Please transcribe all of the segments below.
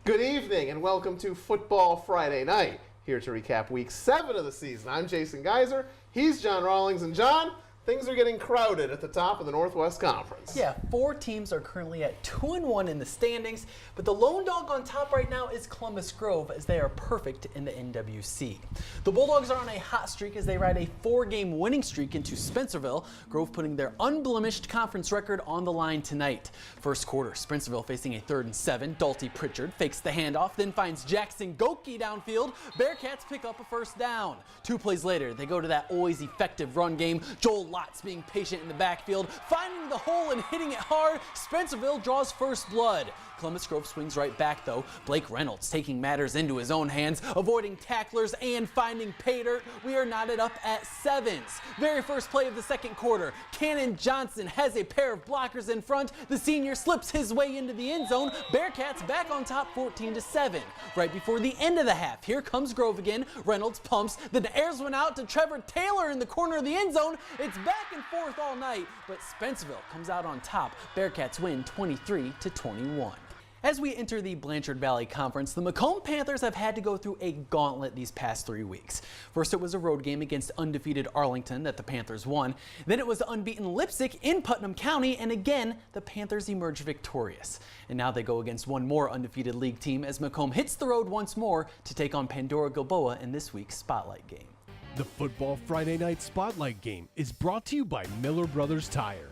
Good evening and welcome to Football Friday Night. Here to recap Week 7 of the season. I'm Jason Geiser. He's John Rawlings. And John, things are getting crowded at the top of the Northwest Conference. Yeah, 4 teams are currently at 2-1 in the standings, but the lone dog on top right now is Columbus Grove as they are perfect in the NWC. The Bulldogs are on a hot streak as they ride a 4-game winning streak into Spencerville. Grove putting their unblemished conference record on the line tonight. First quarter, Spencerville facing a 3rd and 7. Dalty Pritchard fakes the handoff, then finds Jackson Goki downfield. Bearcats pick up a first down. 2 plays later, they go to that always effective run game. Joel Lots being patient in the backfield, finding the hole and hitting it hard. Spencerville draws first blood. Columbus Grove swings right back though. Blake Reynolds taking matters into his own hands, avoiding tacklers and finding pay dirt. We are knotted up at 7s. Very first play of the second quarter. Cannon Johnson has a pair of blockers in front. The senior slips his way into the end zone. Bearcats back on top 14-7. Right before the end of the half, here comes Grove again. Reynolds pumps, then airs one out to Trevor Taylor in the corner of the end zone. It's back and forth all night, but Spencerville comes out on top. Bearcats win 23-21. As we enter the Blanchard Valley Conference, the Macomb Panthers have had to go through a gauntlet these past 3 weeks. First, it was a road game against undefeated Arlington that the Panthers won. Then it was unbeaten Lipsick in Putnam County, and again, the Panthers emerged victorious. And now they go against one more undefeated league team as Macomb hits the road once more to take on Pandora Gilboa in this week's Spotlight game. The Football Friday Night Spotlight game is brought to you by Miller Brothers Tire.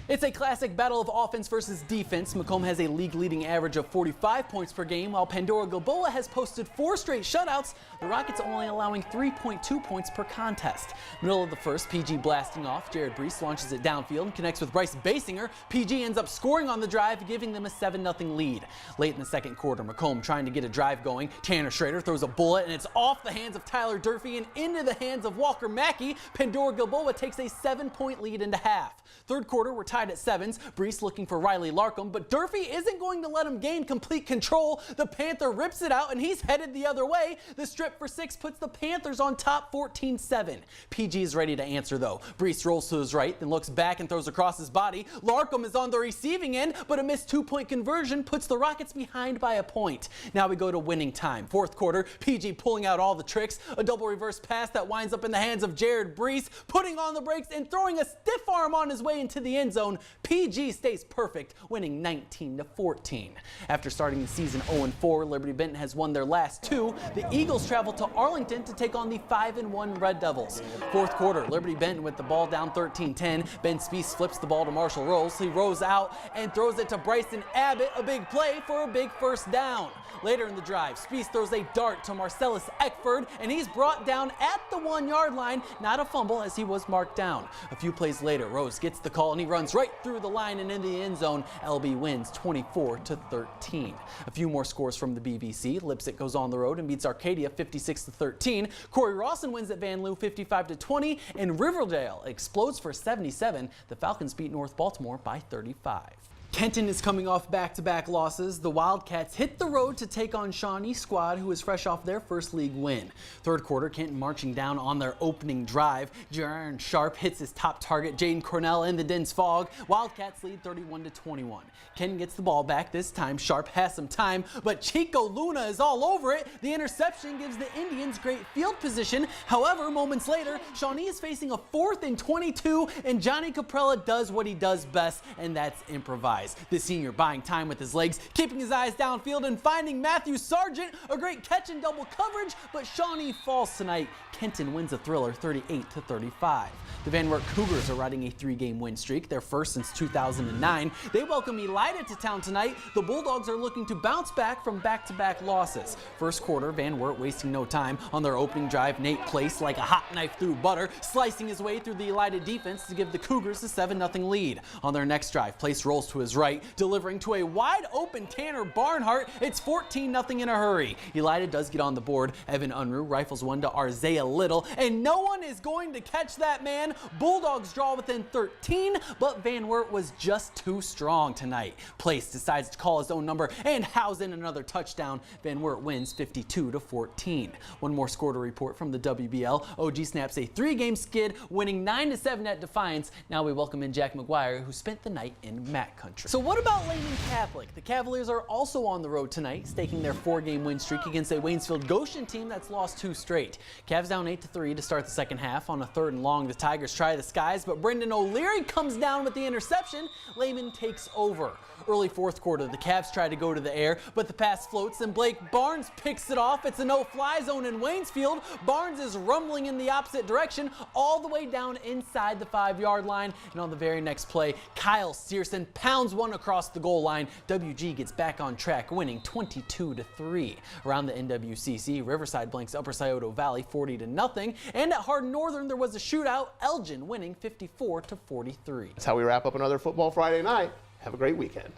It's a classic battle of offense versus defense. Macomb has a league-leading average of 45 points per game, while Pandora Gilboa has posted 4 straight shutouts, the Rockets only allowing 3.2 points per contest. Middle of the first, PG blasting off. Jared Brees launches it downfield and connects with Bryce Basinger. PG ends up scoring on the drive, giving them a 7-0 lead. Late in the second quarter, Macomb trying to get a drive going. Tanner Schrader throws a bullet, and it's off the hands of Tyler Durfee and into the hands of Walker Mackey. Pandora Gilboa takes a 7-point lead into half. Third quarter, we're tied at 7s. Brees looking for Riley Larkham, but Durfee isn't going to let him gain complete control. The Panther rips it out, and he's headed the other way. The strip for 6 puts the Panthers on top 14-7. PG is ready to answer, though. Brees rolls to his right, then looks back and throws across his body. Larkham is on the receiving end, but a missed 2-point conversion puts the Rockets behind by a point. Now we go to winning time. Fourth quarter, PG pulling out all the tricks. A double reverse pass that winds up in the hands of Jared Brees, putting on the brakes and throwing a stiff arm on his way into the end zone. PG stays perfect, winning 19-14. After starting the season 0-4, Liberty Benton has won their last 2. The Eagles travel to Arlington to take on the 5-1 Red Devils. Fourth quarter, Liberty Benton with the ball down 13-10. Ben Spees flips the ball to Marshall Rose. He rolls out and throws it to Bryson Abbott, a big play for a big first down. Later in the drive, Spees throws a dart to Marcellus Eckford, and he's brought down at the 1-yard line. Not a fumble as he was marked down. A few plays later, Rose gets the call and he runs right through the line and into the end zone. LB wins 24-13. A few more scores from the BVC. Lipsick goes on the road and beats Arcadia 56-13. Corey Rawson wins at Van Loo 55-20, and Riverdale explodes for 77. The Falcons beat North Baltimore by 35. Kenton is coming off back-to-back losses. The Wildcats hit the road to take on Shawnee squad, who is fresh off their first league win. Third quarter, Kenton marching down on their opening drive. Jaron Sharp hits his top target, Jaden Cornell, in the dense fog. Wildcats lead 31-21. Kenton gets the ball back. This time, Sharp has some time, but Chico Luna is all over it. The interception gives the Indians great field position. However, moments later, Shawnee is facing a 4th and 22, and Johnny Caprella does what he does best, and that's improvise. The senior buying time with his legs, keeping his eyes downfield and finding Matthew Sargent. A great catch in double coverage, but Shawnee falls tonight. Kenton wins a thriller 38-35. The Van Wert Cougars are riding a 3-game win streak, their first since 2009. They welcome Elida to town tonight. The Bulldogs are looking to bounce back from back-to-back losses. First quarter, Van Wert wasting no time. On their opening drive, Nate placed like a hot knife through butter, slicing his way through the Elida defense to give the Cougars a 7-0 lead. On their next drive, Place rolls to his right, delivering to a wide-open Tanner Barnhart. It's 14-0 in a hurry. Elida does get on the board. Evan Unruh rifles one to Arzea Little, and no one is going to catch that man. Bulldogs draw within 13, but Van Wert was just too strong tonight. Place decides to call his own number and house in another touchdown. Van Wert wins 52-14. One more score to report from the WBL. OG snaps a 3-game skid, winning 9-7 at Defiance. Now we welcome in Jack McGuire, who spent the night in Mac Country. country. So what about Lehman Catholic? The Cavaliers are also on the road tonight, staking their 4-game win streak against a Waynesfield Goshen team that's lost 2 straight. Cavs down 8-3 to start the second half. On a 3rd and long, the Tigers try the skies, but Brendan O'Leary comes down with the interception. Lehman takes over. Early 4th quarter, the Cavs try to go to the air, but the pass floats and Blake Barnes picks it off. It's a no-fly zone in Waynesfield. Barnes is rumbling in the opposite direction all the way down inside the 5-yard line. And on the very next play, Kyle Searson pounds one across the goal line. WG gets back on track, winning 22-3. Around the NWCC, Riverside blanks Upper Scioto Valley 40-0. And at Hardin Northern, there was a shootout, Elgin winning 54-43. That's how we wrap up another Football Friday night. Have a great weekend.